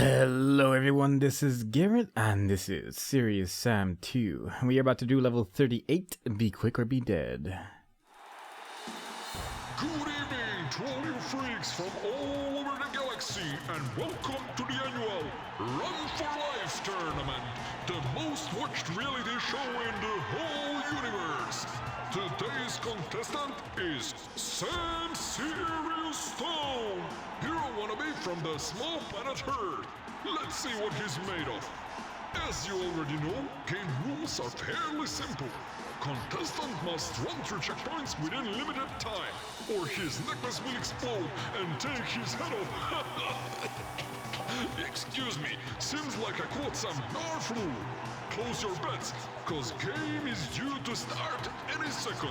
Hello everyone, this is Garrett, and this is Serious Sam 2. We are about to do level 38, Be Quick or Be Dead. Good evening to all you freaks from all over the galaxy, and welcome to the annual Run for Life tournament, the most watched reality show in the whole universe. Today's contestant is Sam Serious Stone, hero wannabe from the small planet Earth. Let's see what he's made of. As you already know, game rules are fairly simple. Contestant must run through checkpoints within limited time, or his necklace will explode and take his head off. Excuse me, seems like I caught some narf rule. Close your bets, cause game is due to start any second.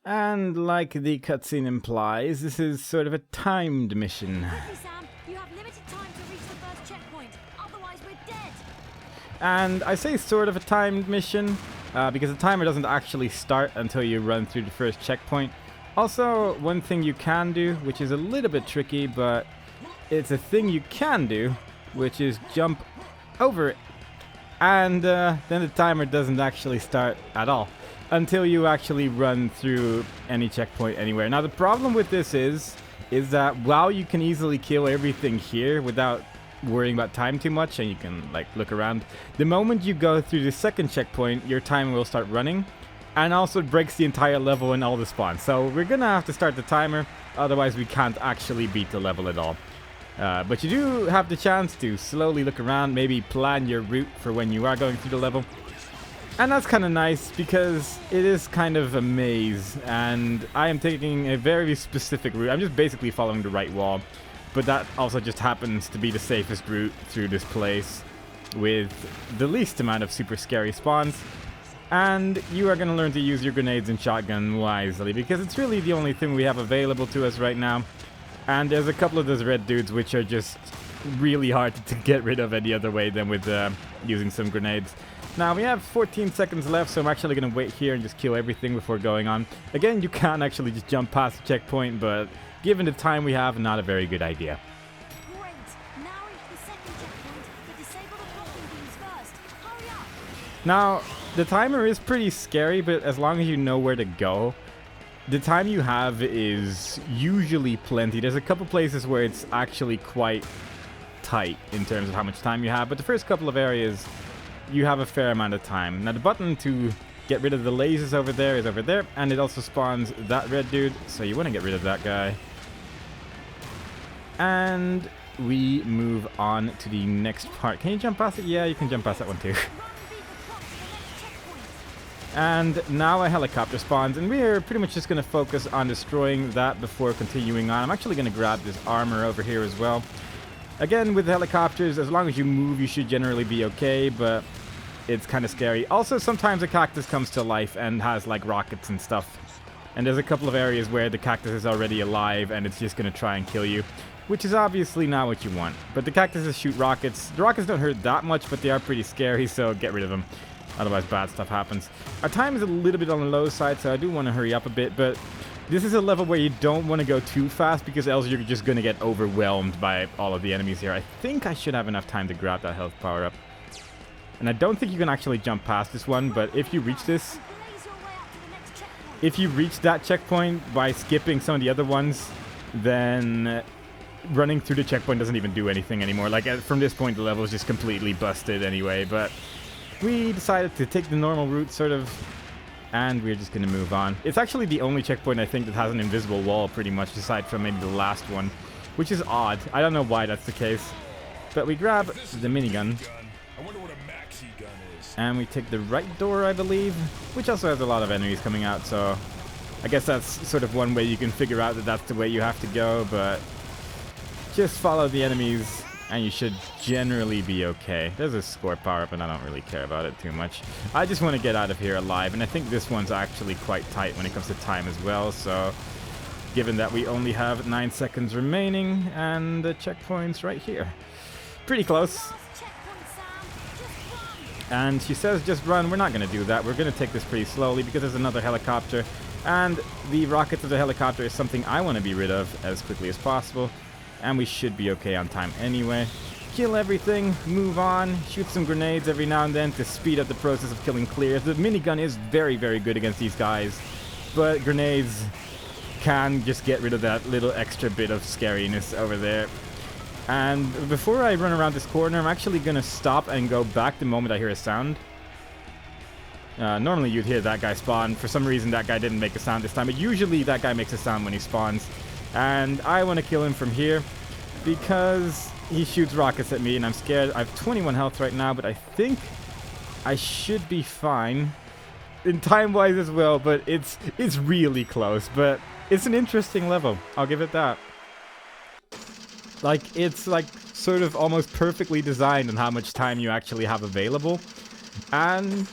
And like the cutscene implies, this is sort of a timed mission. Quickly, Sam, you have limited time to reach the first checkpoint, otherwise we're dead. And I say sort of a timed mission, because the timer doesn't actually start until you run through the first checkpoint. Also, one thing you can do, which is a little bit tricky, but it's a thing you can do, which is jump over it. And then the timer doesn't actually start at all until you actually run through any checkpoint anywhere. Now the problem with this is that while you can easily kill everything here without worrying about time too much, and you can like look around, the moment you go through the second checkpoint, your timer will start running, and also it breaks the entire level and all the spawns. So we're gonna have to start the timer, otherwise we can't actually beat the level at all. But you do have the chance to slowly look around, maybe plan your route for when you are going through the level. And that's kind of nice, because it is kind of a maze, and I am taking a very specific route. I'm just basically following the right wall, but that also just happens to be the safest route through this place, with the least amount of super scary spawns. And you are going to learn to use your grenades and shotgun wisely, because it's really the only thing we have available to us right now. And there's a couple of those red dudes which are just really hard to get rid of any other way than with using some grenades. Now we have 14 seconds left, so I'm actually going to wait here and just kill everything before going on. Again, you can actually just jump past the checkpoint, but given the time we have, not a very good idea. Great, now reach the second checkpoint, but disable the blocking beams first. Hurry up! Now, the timer is pretty scary, but as long as you know where to go, the time you have is usually plenty. There's a couple places where it's actually quite tight in terms of how much time you have, but the first couple of areas you have a fair amount of time. Now the button to get rid of the lasers over there is over there, and it also spawns that red dude, so you want to get rid of that guy. And we move on to the next part. Can you jump past it? Yeah, you can jump past that one too. Run and beat the clock to the next checkpoint. And now a helicopter spawns, and we're pretty much just going to focus on destroying that before continuing on. I'm actually going to grab this armor over here as well. Again, with helicopters, as long as you move, you should generally be okay, but it's kind of scary. Also, sometimes a cactus comes to life and has like rockets and stuff. And there's a couple of areas where the cactus is already alive and it's just going to try and kill you, which is obviously not what you want. But the cactuses shoot rockets. The rockets don't hurt that much, but they are pretty scary, so get rid of them. Otherwise, bad stuff happens. Our time is a little bit on the low side, so I do want to hurry up a bit, but this is a level where you don't want to go too fast, because else you're just going to get overwhelmed by all of the enemies here. I think I should have enough time to grab that health power up. And I don't think you can actually jump past this one, but if you reach this, Blaze your way up to the next checkpoint. if you reach that checkpoint by skipping some of the other ones, then running through the checkpoint doesn't even do anything anymore. Like, from this point, the level is just completely busted anyway, but we decided to take the normal route, sort of, and we're just going to move on. It's actually the only checkpoint, I think, that has an invisible wall, pretty much, aside from maybe the last one, which is odd. I don't know why that's the case. But we grab the minigun, I wonder what a maxi gun is. and we take the right door, I believe, which also has a lot of enemies coming out, so I guess that's sort of one way you can figure out that that's the way you have to go, but just follow the enemies and you should generally be okay. There's a score power-up, and I don't really care about it too much. I just want to get out of here alive, and I think this one's actually quite tight when it comes to time as well, so given that we only have 9 seconds remaining, and the checkpoint's right here. Pretty close. Last checkpoint, Sam. Just run. And she says just run. We're not going to do that. We're going to take this pretty slowly because there's another helicopter. And the rockets of the helicopter is something I want to be rid of as quickly as possible. And we should be okay on time anyway. Kill everything, move on, shoot some grenades every now and then to speed up the process of killing clears. The minigun is very, very good against these guys, but grenades can just get rid of that little extra bit of scariness over there. And before I run around this corner, I'm actually going to stop and go back the moment I hear a sound. Normally you'd hear that guy spawn. For some reason that guy didn't make a sound this time, but usually that guy makes a sound when he spawns. And I want to kill him from here because he shoots rockets at me and I'm scared. I have 21 health right now, but I think I should be fine in time-wise as well, but it's really close. But it's an interesting level, I'll give it that. Like, it's like sort of almost perfectly designed on how much time you actually have available. And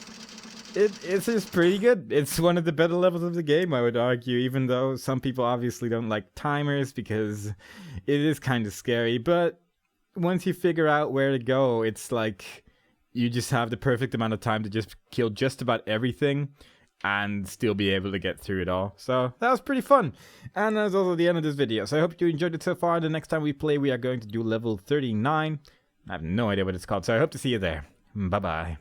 it's just pretty good. It's one of the better levels of the game, I would argue, even though some people obviously don't like timers because it is kind of scary. But once you figure out where to go, it's like you just have the perfect amount of time to just kill just about everything and still be able to get through it all. So that was pretty fun. And that's also the end of this video. So I hope you enjoyed it so far. The next time we play, we are going to do level 39. I have no idea what it's called, so I hope to see you there. Bye-bye.